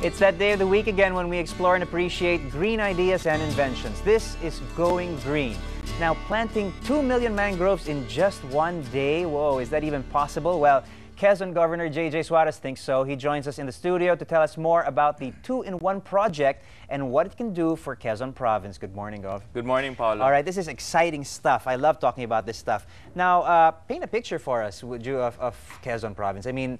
It's that day of the week again when we explore and appreciate green ideas and inventions. This is Going Green. Now, planting 2 million mangroves in just one day, whoa, is that even possible? Well, Quezon Governor J.J. Suarez thinks so. He joins us in the studio to tell us more about the 2-in-1 project and what it can do for Quezon Province. Good morning, Gov. Good morning, Paolo. All right, this is exciting stuff. I love talking about this stuff. Now, paint a picture for us, would you, of Quezon Province. I mean,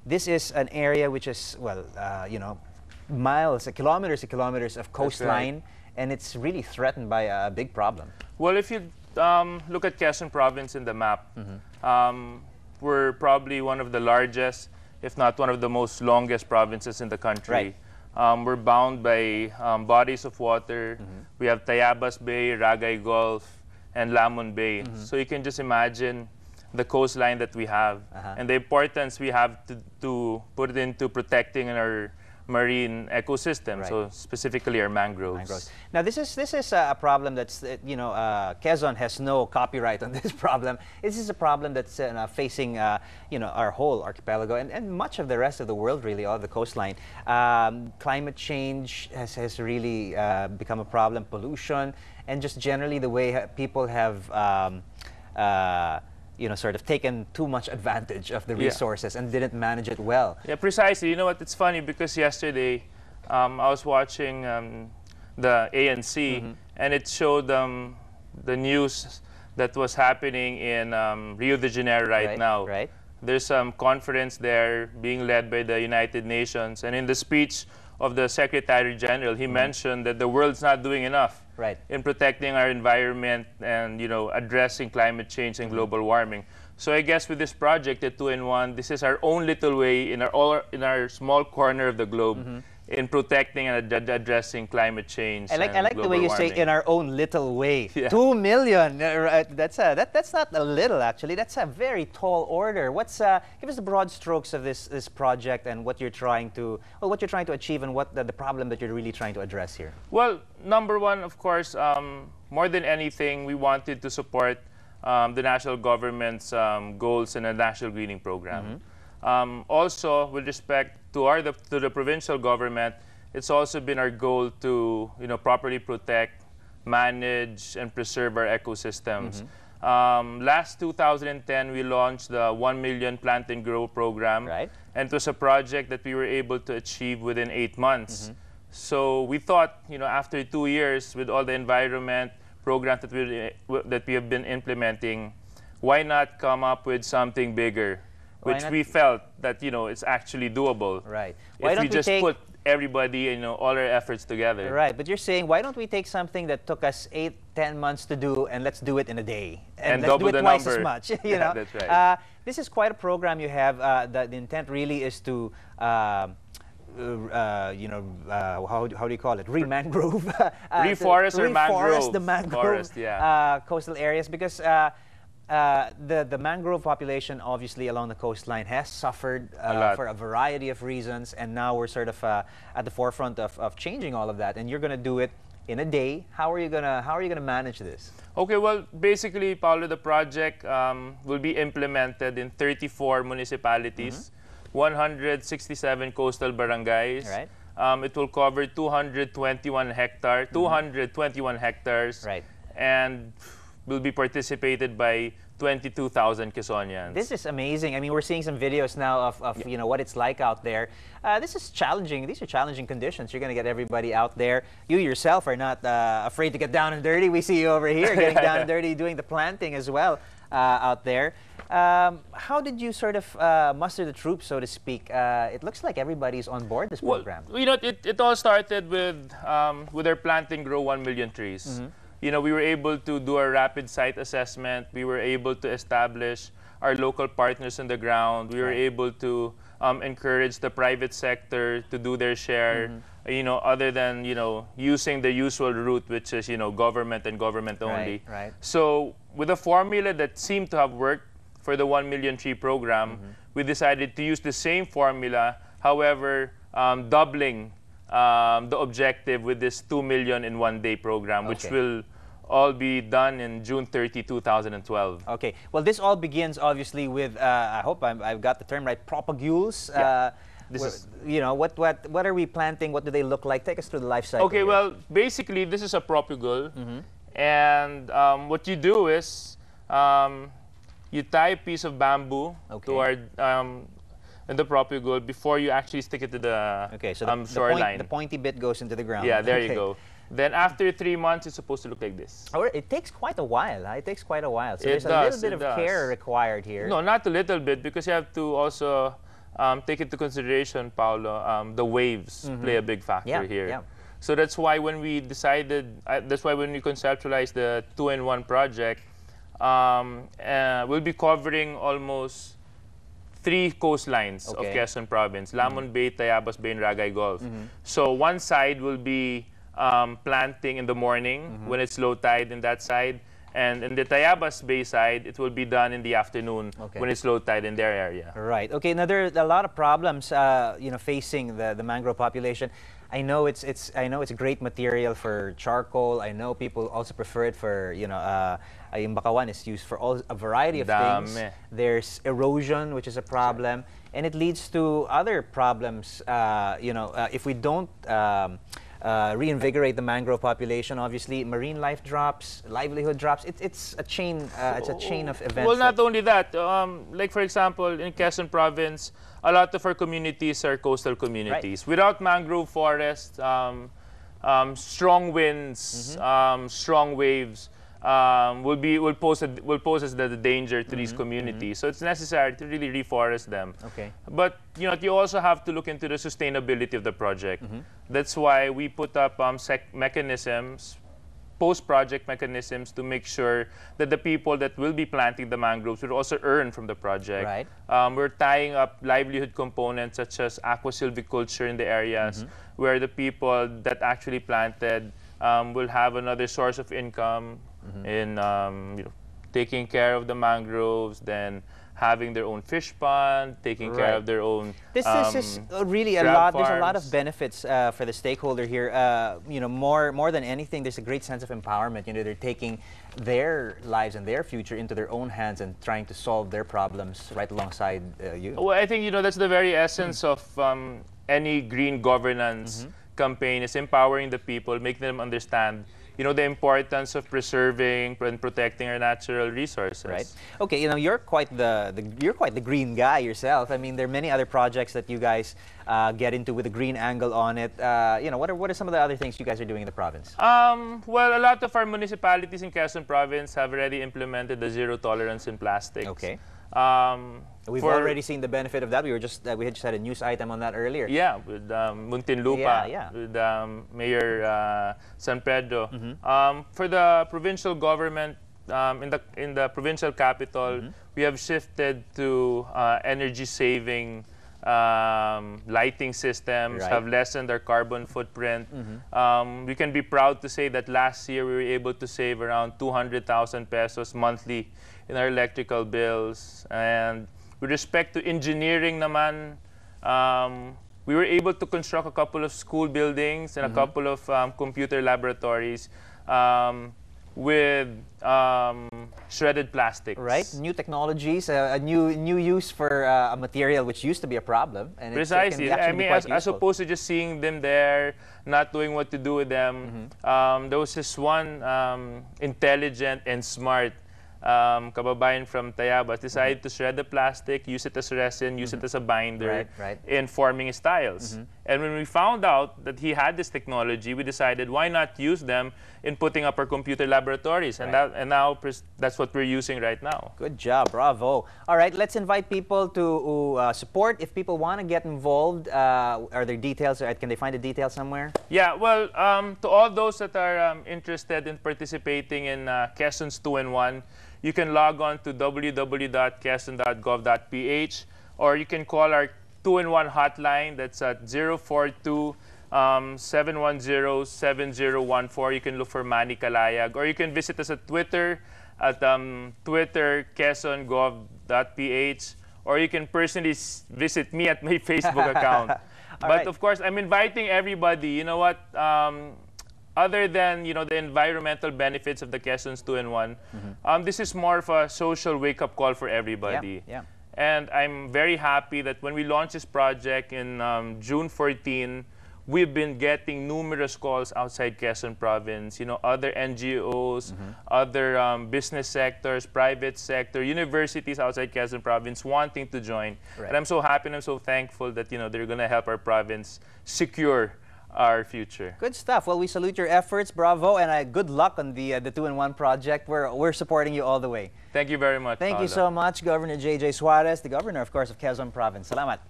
this is an area which is, well, you know, miles, kilometers and kilometers of coastline, right, and it's really threatened by a big problem. Well, if you look at Quezon Province in the map, we're probably one of the largest, if not one of the most longest provinces in the country. Right. We're bound by bodies of water. We have Tayabas Bay, Ragay Gulf, and Lamon Bay. So you can just imagine the coastline that we have and the importance we have to put it into protecting our marine ecosystem, right, so specifically our mangroves. Now, this is a problem that's, you know, Quezon has no copyright on this problem. This is a problem that's facing, you know, our whole archipelago and much of the rest of the world, really, all the coastline. Climate change has really become a problem, pollution, and just generally the way people have you know, sort of taken too much advantage of the resources and didn't manage it well. Yeah, precisely. You know what, it's funny because yesterday I was watching the ANC and it showed the news that was happening in Rio de Janeiro right now. Right. There's some conference there being led by the United Nations, and in the speech of the Secretary General, he mentioned that the world's not doing enough in protecting our environment and, you know, addressing climate change and global warming. So I guess with this project, the 2-in-1, this is our own little way in our small corner of the globe in protecting and addressing climate change. I like the way you say "in our own little way." 2 million. That's not a little, actually. That's a very tall order. What's give us the broad strokes of this project and what you're trying to achieve and what the problem that you're really trying to address here. Well, number one, of course, more than anything, we wanted to support the national government's goals in a national greening program. Also, with respect to the provincial government, it's also been our goal to, you know, properly protect, manage, and preserve our ecosystems. Last 2010, we launched the 1 million plant and grow program, and it was a project that we were able to achieve within 8 months. So we thought, you know, after 2 years, with all the environment programs that we have been implementing, why not come up with something bigger? Which we felt that, you know, it's actually doable. Right. If we just put everybody, you know, all our efforts together. Right. But you're saying, why don't we take something that took us 8-10 months to do and let's do it in a day? And let's do it twice as much. You know? That's right. This is quite a program you have. The intent really is to, you know, how do you call it? Reforest or mangrove. Reforest the mangrove coastal areas, because the mangrove population, obviously, along the coastline has suffered for a variety of reasons, and now we're sort of at the forefront of changing all of that. And you're going to do it in a day. How are you gonna manage this? Okay, well, basically, Paolo, the project will be implemented in 34 municipalities, 167 coastal barangays. Right. It will cover 221 hectares, right, and will be participated by 22,000 Quezonians. This is amazing. I mean, we're seeing some videos now of you know, what it's like out there. This is challenging. These are challenging conditions. You're going to get everybody out there. You yourself are not afraid to get down and dirty. We see you over here getting down and dirty, doing the planting as well out there. How did you sort of muster the troops, so to speak? It looks like everybody's on board this program. Well, you know, it all started with our Plant and Grow 1 million trees. You know, we were able to do a rapid site assessment. We were able to establish our local partners on the ground. We were able to encourage the private sector to do their share, you know, other than, you know, using the usual route, which is, you know, government and government only. Right. So with a formula that seemed to have worked for the 1 million tree program, we decided to use the same formula, however, doubling the objective with this 2 million in 1 day program, which will all be done in June 30, 2012. Okay. Well, this all begins obviously with, I hope I've got the term right, propagules. This is You know, what are we planting? What do they look like? Take us through the life cycle. okay. Here. Well, basically, this is a propagule, and what you do is you tie a piece of bamboo toward in the propagule before you actually stick it to the so shoreline. The pointy bit goes into the ground. Yeah, there you go. Then after 3 months, it's supposed to look like this. Oh, it takes quite a while. Huh? It takes quite a while. So It there's a little bit of care required here. No, not a little bit, because you have to also take into consideration, Paolo, the waves play a big factor here. Yeah. So that's why when we decided, that's why when we conceptualized the 2-in-1 project, we'll be covering almost 3 coastlines of Quezon Province: Lamon Bay, Tayabas Bay, and Ragay Gulf. So one side will be planting in the morning when it's low tide in that side, and in the Tayabas Bay side, it will be done in the afternoon when it's low tide in their area. Right. Okay. Now there are a lot of problems, you know, facing the mangrove population. I know it's a great material for charcoal. I know people also prefer it for, you know, yung bakawan is used for a variety of things. There's erosion, which is a problem, and it leads to other problems. You know, if we don't reinvigorate the mangrove population, obviously marine life drops, livelihood drops. It's a chain. It's a chain of events. Well, not only that. Like for example, in Quezon Province, a lot of our communities are coastal communities. Right. Without mangrove forest, strong winds, strong waves will pose as the danger to these communities. So it's necessary to really reforest them. Okay. But you know, you also have to look into the sustainability of the project. That's why we put up mechanisms, post-project mechanisms, to make sure that the people that will be planting the mangroves will also earn from the project. Right. We're tying up livelihood components such as aquasilviculture in the areas where the people that actually planted will have another source of income in you know, taking care of the mangroves, then having their own fish pond, taking care of their own This is really a lot. There's a lot of benefits for the stakeholder here. You know, more than anything, there's a great sense of empowerment. You know, they're taking their lives and their future into their own hands and trying to solve their problems right alongside you. Well, I think, you know, that's the very essence of any green governance campaign, is empowering the people, making them understand, you know, the importance of preserving and protecting our natural resources. Right. Okay. You know, you're quite the green guy yourself. I mean, there are many other projects that you guys get into with a green angle on it. You know, what are some of the other things you guys are doing in the province? Well, a lot of our municipalities in Quezon Province have already implemented the zero tolerance in plastics. Okay. We've already seen the benefit of that. We just had a news item on that earlier. Yeah, with Muntinlupa, with Mayor San Pedro. For the provincial government, in the provincial capital, we have shifted to energy-saving lighting systems, have lessened our carbon footprint. We can be proud to say that last year we were able to save around 200,000 pesos monthly in our electrical bills. And with respect to engineering naman, we were able to construct a couple of school buildings and a couple of computer laboratories with shredded plastics. Right, new technologies, a new use for a material which used to be a problem. And precisely. I mean, as opposed to just seeing them there, not knowing what to do with them, there was this one intelligent and smart kababayan from Tayabas decided to shred the plastic, use it as resin, use it as a binder in forming his tiles. And when we found out that he had this technology, we decided, why not use them in putting up our computer laboratories? And now that's what we're using right now. Good job, bravo. All right, let's invite people to support. If people want to get involved, are there details? Can they find the details somewhere? Yeah, well, to all those that are interested in participating in Quezon's 2-in-1, you can log on to www.quezon.gov.ph, or you can call our 2-in-1 hotline. That's at 042-710-7014. You can look for Manny Kalayag, or you can visit us at Twitter at Twitter quezongov.ph, or you can personally visit me at my Facebook account. But of course, I'm inviting everybody. You know what? Other than, you know, the environmental benefits of the Quezon's 2-in-1, this is more of a social wake-up call for everybody. And I'm very happy that when we launched this project in June 14, we've been getting numerous calls outside Quezon Province, other NGOs, other business sectors, private sector, universities outside Quezon Province wanting to join. Right. And I'm so happy and I'm so thankful that, they're going to help our province secure our future. Good stuff. Well, we salute your efforts. Bravo, and good luck on the 2-in-1 project. We're supporting you all the way. Thank you very much, Thank you Paolo. so much, Governor J.J. Suarez, the governor, of course, of Quezon Province. Salamat.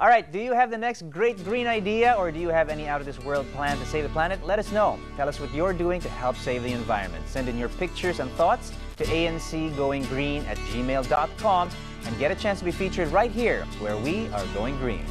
All right, do you have the next great green idea, or do you have any out-of-this-world plan to save the planet? Let us know. Tell us what you're doing to help save the environment. Send in your pictures and thoughts to ancgoinggreen@gmail.com and get a chance to be featured right here, where we are going green.